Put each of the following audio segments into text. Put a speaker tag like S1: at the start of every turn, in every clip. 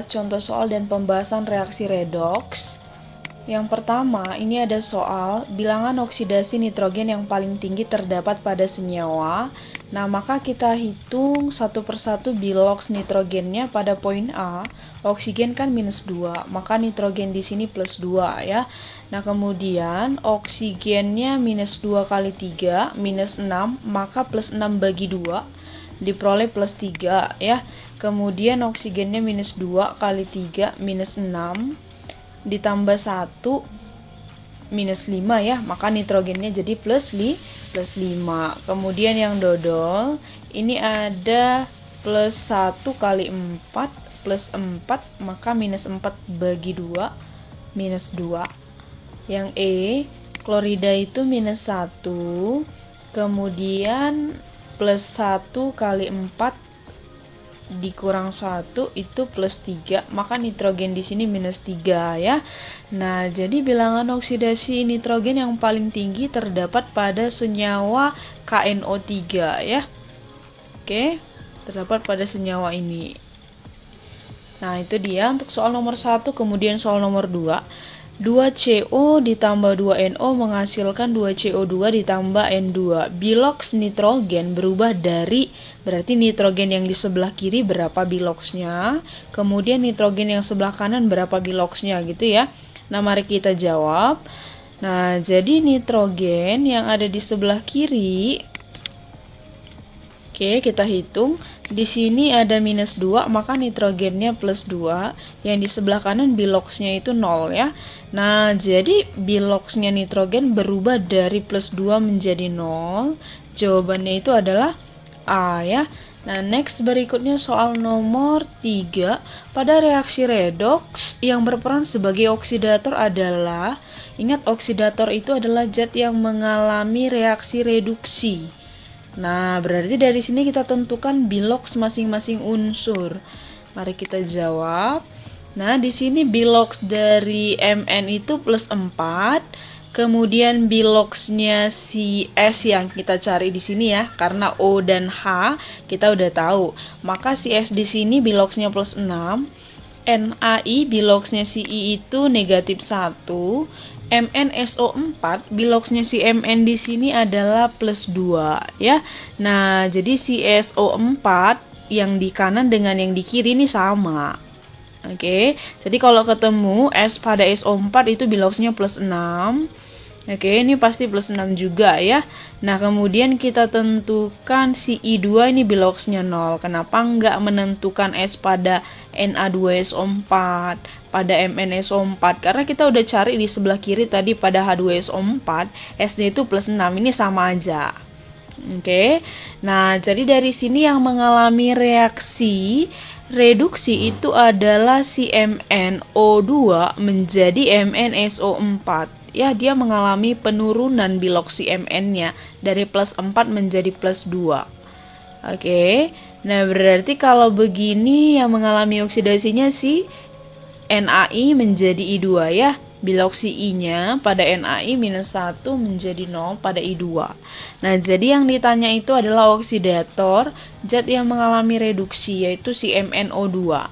S1: Contoh soal dan pembahasan reaksi redoks. Yang pertama, ini ada soal bilangan oksidasi nitrogen yang paling tinggi terdapat pada senyawa. Nah, maka kita hitung satu persatu biloks nitrogennya. Pada poin A, oksigen kan -2, maka nitrogen di sini +2 ya. Nah, kemudian oksigennya -2 kali 3, -6, maka +6 bagi 2 diperoleh +3 ya. Kemudian oksigennya -2 kali 3 -6 ditambah 1 -5 ya, maka nitrogennya jadi +5. Kemudian yang dodol ini ada +1 kali 4 +4, maka -4 bagi 2 -2. Yang E, klorida itu -1, kemudian +1 kali 4 dikurang 1 itu +3, maka nitrogen di sini -3 ya. Nah, jadi bilangan oksidasi nitrogen yang paling tinggi terdapat pada senyawa KNO3 ya. Oke, terdapat pada senyawa ini. Nah, itu dia untuk soal nomor 1. Kemudian soal nomor 2. 2CO ditambah 2NO menghasilkan 2CO2 ditambah N2. Biloks nitrogen berubah dari, berarti nitrogen yang di sebelah kiri berapa biloksnya, kemudian nitrogen yang sebelah kanan berapa biloksnya gitu ya. Nah, mari kita jawab. Nah, jadi nitrogen yang ada di sebelah kiri, oke, kita hitung. Di sini ada -2, maka nitrogennya +2. Yang di sebelah kanan biloksnya itu 0 ya. Nah, jadi biloksnya nitrogen berubah dari +2 menjadi 0. Jawabannya itu adalah A ya. Nah, next berikutnya soal nomor 3. Pada reaksi redoks yang berperan sebagai oksidator adalah, ingat oksidator itu adalah zat yang mengalami reaksi reduksi. Nah, berarti dari sini kita tentukan biloks masing-masing unsur. Mari kita jawab. Nah, di sini biloks dari Mn itu +4. Kemudian biloksnya si S yang kita cari di sini ya, karena O dan H kita udah tahu. Maka si S di sini biloksnya +6. NaI biloksnya si I itu -1. MnSO4 biloksnya si Mn di sini adalah +2 ya. Nah, jadi si SO4 yang di kanan dengan yang di kiri ini sama. Oke, jadi kalau ketemu S pada SO4 itu biloksnya +6. Oke, ini pasti +6 juga ya. Nah, kemudian kita tentukan si I2 ini biloksnya 0. Kenapa nggak menentukan S pada Na2SO4, pada MnSO4? Karena kita udah cari di sebelah kiri tadi pada H2SO4, S-nya itu +6, ini sama aja. Oke, nah jadi dari sini yang mengalami reaksi reduksi itu adalah si MnO2 menjadi MnSO4. Ya, dia mengalami penurunan biloksi Mn-nya dari +4 menjadi +2. Oke, nah berarti kalau begini yang mengalami oksidasinya si NaI menjadi I2 ya. Biloksi I-nya pada NaI -1 menjadi 0 pada I2. Nah, jadi yang ditanya itu adalah oksidator zat yang mengalami reduksi, yaitu si MnO2.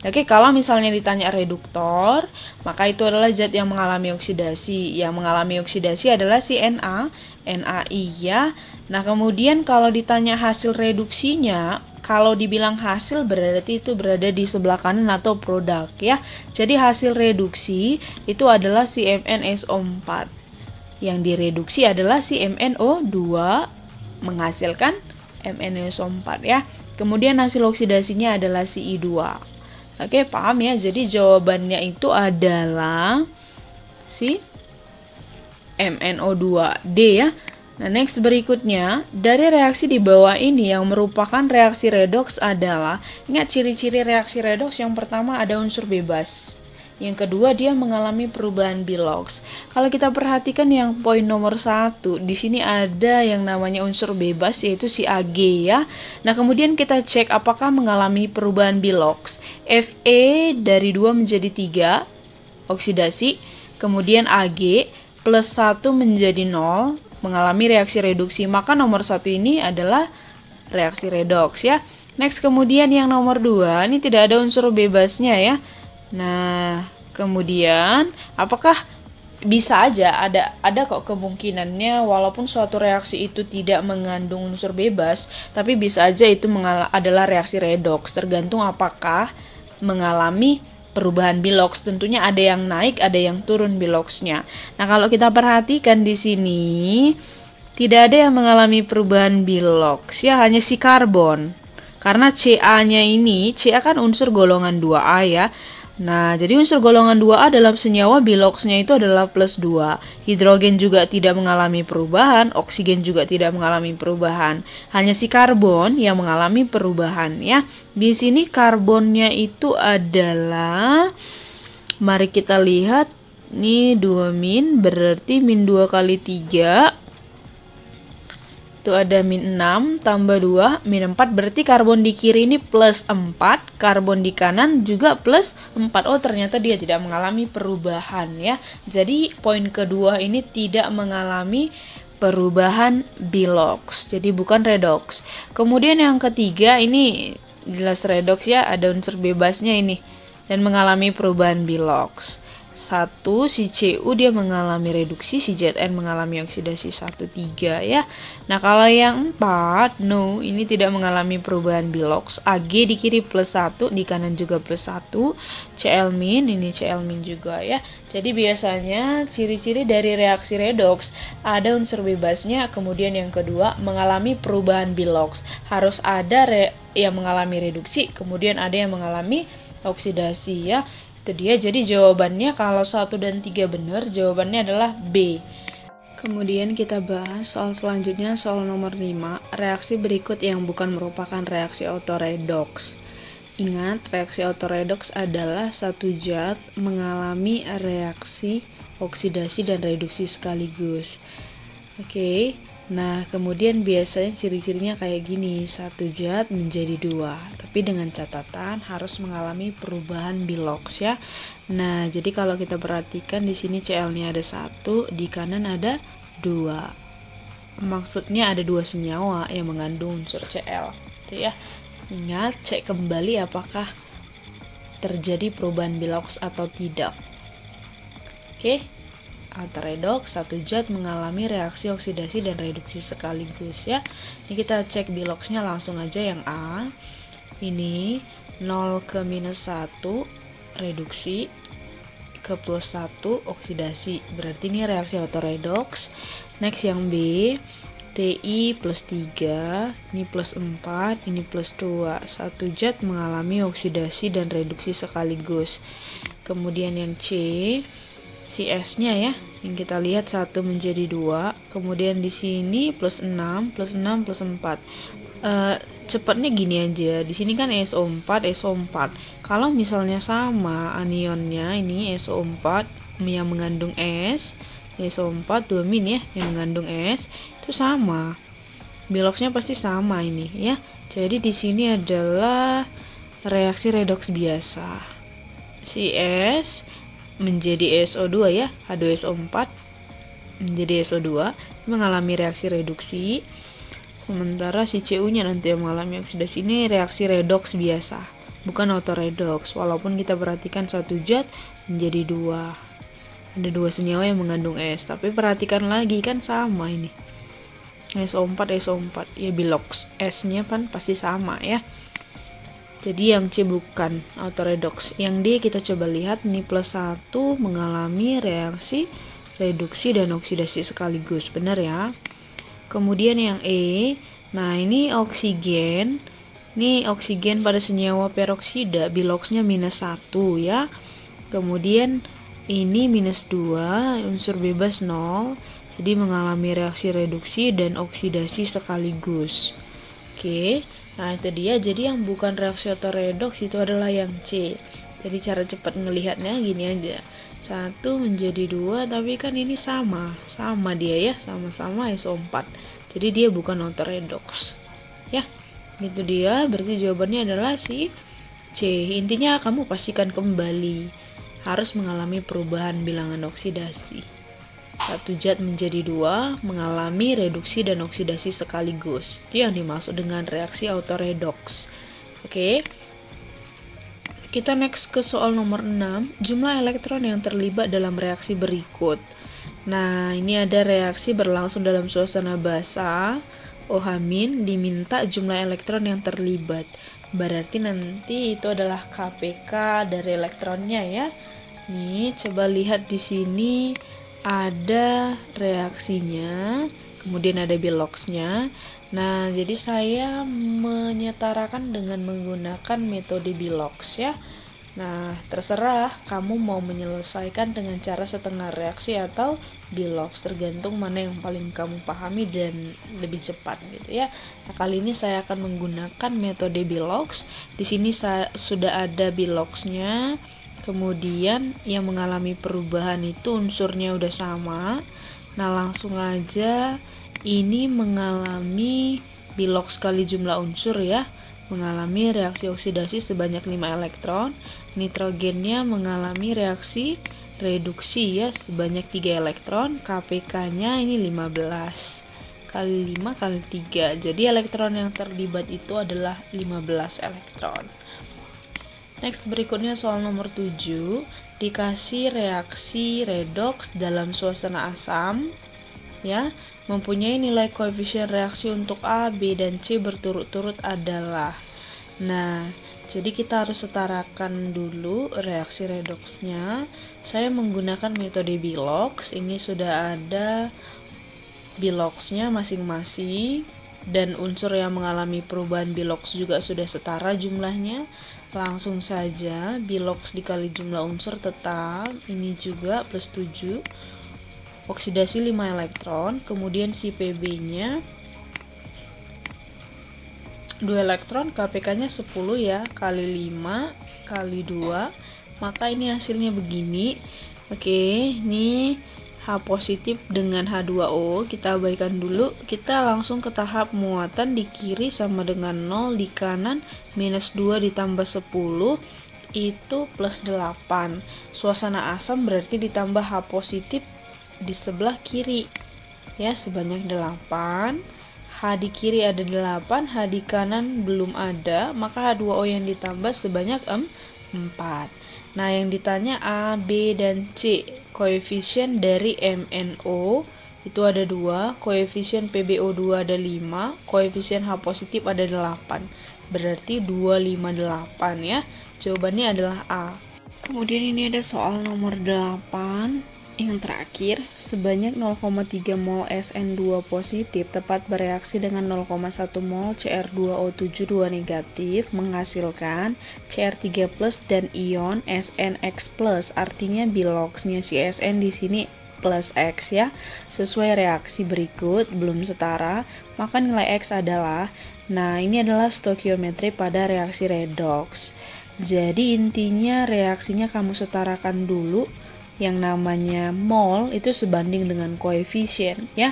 S1: Oke, kalau misalnya ditanya reduktor, maka itu adalah zat yang mengalami oksidasi. Yang mengalami oksidasi adalah si NaI ya. Nah, kemudian kalau ditanya hasil reduksinya, kalau dibilang hasil berarti itu berada di sebelah kanan atau produk ya. Jadi hasil reduksi itu adalah si MnSO4. Yang direduksi adalah si MnO2 menghasilkan MnSO4 ya. Kemudian hasil oksidasinya adalah si I2. Oke, paham ya? Jadi jawabannya itu adalah si MnO2D ya. Nah, next berikutnya, dari reaksi di bawah ini yang merupakan reaksi redoks adalah, ingat ciri-ciri reaksi redoks, yang pertama ada unsur bebas. Yang kedua, dia mengalami perubahan biloks. Kalau kita perhatikan yang poin nomor 1, di sini ada yang namanya unsur bebas, yaitu si Ag ya. Nah, kemudian kita cek apakah mengalami perubahan biloks. Fe dari 2 menjadi 3, oksidasi. Kemudian Ag plus 1 menjadi 0, mengalami reaksi reduksi. Maka nomor 1 ini adalah reaksi redoks ya. Next, kemudian yang nomor 2, ini tidak ada unsur bebasnya ya. Nah, kemudian apakah bisa aja ada kok kemungkinannya walaupun suatu reaksi itu tidak mengandung unsur bebas, tapi bisa aja itu adalah reaksi redoks, tergantung apakah mengalami perubahan biloks. Tentunya ada yang naik, ada yang turun biloksnya. Nah, kalau kita perhatikan di sini tidak ada yang mengalami perubahan biloks ya, hanya si karbon. Karena Ca-nya ini, Ca kan unsur golongan 2A ya. Nah, jadi unsur golongan 2A dalam senyawa biloksnya itu adalah plus 2. Hidrogen juga tidak mengalami perubahan, oksigen juga tidak mengalami perubahan. Hanya si karbon yang mengalami perubahan ya. Di sini karbonnya itu adalah, mari kita lihat, ini 2 min, berarti min 2 kali 3. Itu ada min 6 tambah 2, min 4, berarti karbon di kiri ini plus 4, karbon di kanan juga plus 4. Oh, ternyata dia tidak mengalami perubahan ya. Jadi poin kedua ini tidak mengalami perubahan biloks, jadi bukan redoks. Kemudian yang ketiga ini jelas redoks ya, ada unsur bebasnya ini dan mengalami perubahan biloks. 1, si Cu dia mengalami reduksi, si Zn mengalami oksidasi 1,3 ya. Nah, kalau yang 4, no, ini tidak mengalami perubahan biloks. Ag di kiri plus 1, di kanan juga plus 1. Cl-, ini Cl- juga ya. Jadi biasanya ciri-ciri dari reaksi redoks ada unsur bebasnya, kemudian yang kedua mengalami perubahan biloks. Harus ada yang mengalami reduksi, kemudian ada yang mengalami oksidasi ya. Itu dia, jadi jawabannya kalau 1 dan 3 benar, jawabannya adalah B. Kemudian kita bahas soal selanjutnya, soal nomor 5, reaksi berikut yang bukan merupakan reaksi autoredoks. Ingat, reaksi autoredoks adalah satu zat mengalami reaksi oksidasi dan reduksi sekaligus. Oke. Nah, kemudian biasanya ciri-cirinya kayak gini, satu zat menjadi 2, tapi dengan catatan harus mengalami perubahan biloks ya. Nah, jadi kalau kita perhatikan di sini Cl-nya ada 1, di kanan ada 2. Maksudnya ada 2 senyawa yang mengandung unsur Cl, gitu ya. Ingat, cek kembali apakah terjadi perubahan biloks atau tidak. Oke. Autoredoks, satu zat mengalami reaksi oksidasi dan reduksi sekaligus ya. Ini kita cek biloksnya langsung aja yang A. Ini 0 ke minus 1 reduksi, ke plus 1 oksidasi. Berarti ini reaksi autoredoks. Next yang B, Ti plus 3, ini plus 4, ini plus 2. Satu zat mengalami oksidasi dan reduksi sekaligus. Kemudian yang C, si S-nya ya, yang kita lihat 1 menjadi 2, kemudian di sini plus 6, plus 6, plus 4. Cepatnya gini aja, di sini kan SO4, SO4. Kalau misalnya sama anionnya, ini SO4 yang mengandung S, SO4 2 min ya, yang mengandung S, itu sama. Biloksnya pasti sama ini ya. Jadi di sini adalah reaksi redoks biasa. Si S menjadi SO2 ya, H2SO4 menjadi SO2, mengalami reaksi reduksi. Sementara si Cu-nya nanti yang mengalami oksidasi, ini reaksi redoks biasa, bukan autoredoks. Walaupun kita perhatikan satu zat menjadi 2, ada 2 senyawa yang mengandung S, tapi perhatikan lagi kan sama ini, SO4 SO4 ya, biloks S-nya kan pasti sama ya. Jadi yang C bukan autoredoks. Yang D kita coba lihat, ini plus 1 mengalami reaksi reduksi dan oksidasi sekaligus, benar ya. Kemudian yang E, nah ini oksigen. Ini oksigen pada senyawa peroksida, biloksnya minus 1 ya. Kemudian ini minus 2, unsur bebas 0. Jadi mengalami reaksi reduksi dan oksidasi sekaligus. Oke. Nah, itu dia. Jadi yang bukan reaksi autoredoks itu adalah yang C. Jadi cara cepat ngelihatnya gini aja. 1 menjadi 2, tapi kan ini sama dia ya, sama-sama SO4. Jadi dia bukan autoredoks. Ya. Gitu dia. Berarti jawabannya adalah si C. Intinya kamu pastikan kembali harus mengalami perubahan bilangan oksidasi. Satu zat menjadi dua, mengalami reduksi dan oksidasi sekaligus. Itu yang dimaksud dengan reaksi autoredoks. Oke. Kita next ke soal nomor 6, jumlah elektron yang terlibat dalam reaksi berikut. Nah, ini ada reaksi berlangsung dalam suasana basa. OH- diminta jumlah elektron yang terlibat. Berarti nanti itu adalah KPK dari elektronnya ya. Nih, coba lihat di sini ada reaksinya, kemudian ada biloxnya. Nah, jadi saya menyetarakan dengan menggunakan metode bilox ya. Nah, terserah kamu mau menyelesaikan dengan cara setengah reaksi atau bilox, tergantung mana yang paling kamu pahami dan lebih cepat gitu ya. Nah, kali ini saya akan menggunakan metode bilox. Di sini sudah ada biloxnya. Kemudian yang mengalami perubahan itu unsurnya udah sama. Nah, langsung aja ini mengalami bilox kali jumlah unsur ya. Mengalami reaksi oksidasi sebanyak 5 elektron. Nitrogennya mengalami reaksi reduksi ya sebanyak 3 elektron. KPK-nya ini 15 kali 5 kali 3. Jadi elektron yang terlibat itu adalah 15 elektron. Next, berikutnya soal nomor 7, dikasih reaksi redoks dalam suasana asam ya, mempunyai nilai koefisien reaksi untuk A, B, dan C berturut-turut adalah. Nah, jadi kita harus setarakan dulu reaksi redoksnya. Saya menggunakan metode bilox. Ini sudah ada biloxnya masing-masing dan unsur yang mengalami perubahan bilox juga sudah setara jumlahnya. Langsung saja bilox dikali jumlah unsur tetap, ini juga plus 7, oksidasi 5 elektron, kemudian si Pb nya 2 elektron, KPK nya 10 ya, kali 5 kali 2, maka ini hasilnya begini. Oke, ini H positif dengan H2O kita abaikan dulu. Kita langsung ke tahap muatan. Di kiri sama dengan 0, di kanan minus 2 ditambah 10 itu plus 8. Suasana asam berarti ditambah H positif di sebelah kiri ya, sebanyak 8. H di kiri ada 8, H di kanan belum ada, maka H2O yang ditambah sebanyak 4. Nah, yang ditanya A, B, dan C. Koefisien dari MnO itu ada 2, koefisien PbO2 ada 5, koefisien H positif ada 8. Berarti 258 ya. Jawabannya adalah A. Kemudian ini ada soal nomor 8 yang terakhir. Sebanyak 0,3 mol SN2 positif tepat bereaksi dengan 0,1 mol Cr2O7 2 negatif menghasilkan Cr3+ dan ion SnX+. Artinya biloxnya si Sn di sini plus X ya. Sesuai reaksi berikut belum setara, maka nilai X adalah, nah ini adalah stokiometri pada reaksi redoks. Jadi intinya reaksinya kamu setarakan dulu. Yang namanya mol itu sebanding dengan koefisien ya.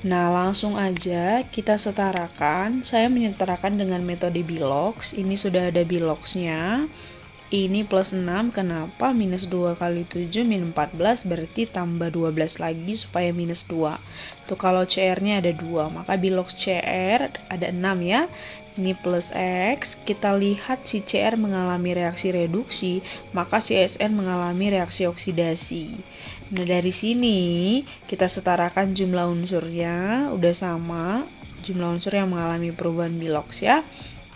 S1: Nah, langsung aja kita setarakan. Saya menyetarakan dengan metode bilox. Ini sudah ada biloxnya. Ini plus 6, kenapa? Minus 2 kali 7 min 14, berarti tambah 12 lagi supaya minus 2. Tuh kalau CR-nya ada 2, maka bilox CR ada 6 ya. Ini plus X, kita lihat si CR mengalami reaksi reduksi, maka si Sn mengalami reaksi oksidasi. Nah, dari sini kita setarakan jumlah unsurnya, udah sama, jumlah unsur yang mengalami perubahan bilox ya.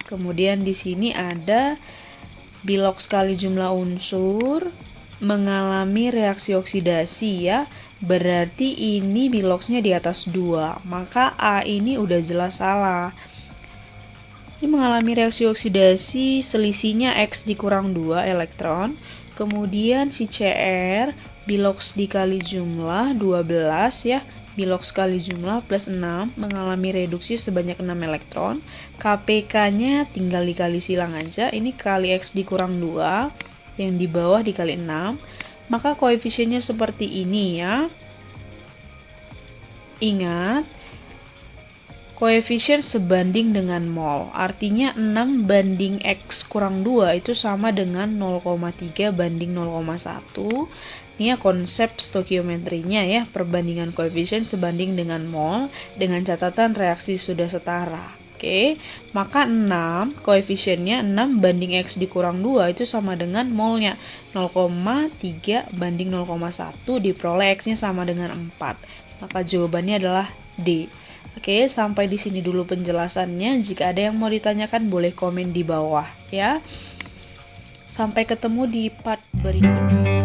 S1: Kemudian di sini ada bilox kali jumlah unsur mengalami reaksi oksidasi ya. Berarti ini biloxnya di atas 2, maka A ini udah jelas salah. Ini mengalami reaksi oksidasi, selisihnya X dikurang 2 elektron. Kemudian si Cr, bilox dikali jumlah 12 ya. Bilox kali jumlah plus 6, mengalami reduksi sebanyak 6 elektron. KPK-nya tinggal dikali silang aja. Ini kali X dikurang 2, yang di bawah dikali 6. Maka koefisiennya seperti ini ya. Ingat, koefisien sebanding dengan mol. Artinya 6 banding X kurang 2 itu sama dengan 0,3 banding 0,1. Ini ya konsep stokiometrinya ya, perbandingan koefisien sebanding dengan mol dengan catatan reaksi sudah setara. Oke, maka 6 koefisiennya 6 banding X dikurang 2 itu sama dengan molnya 0,3 banding 0,1 diperoleh X-nya sama dengan 4. Maka jawabannya adalah D. Oke, sampai di sini dulu penjelasannya. Jika ada yang mau ditanyakan boleh komen di bawah ya. Sampai ketemu di part berikutnya.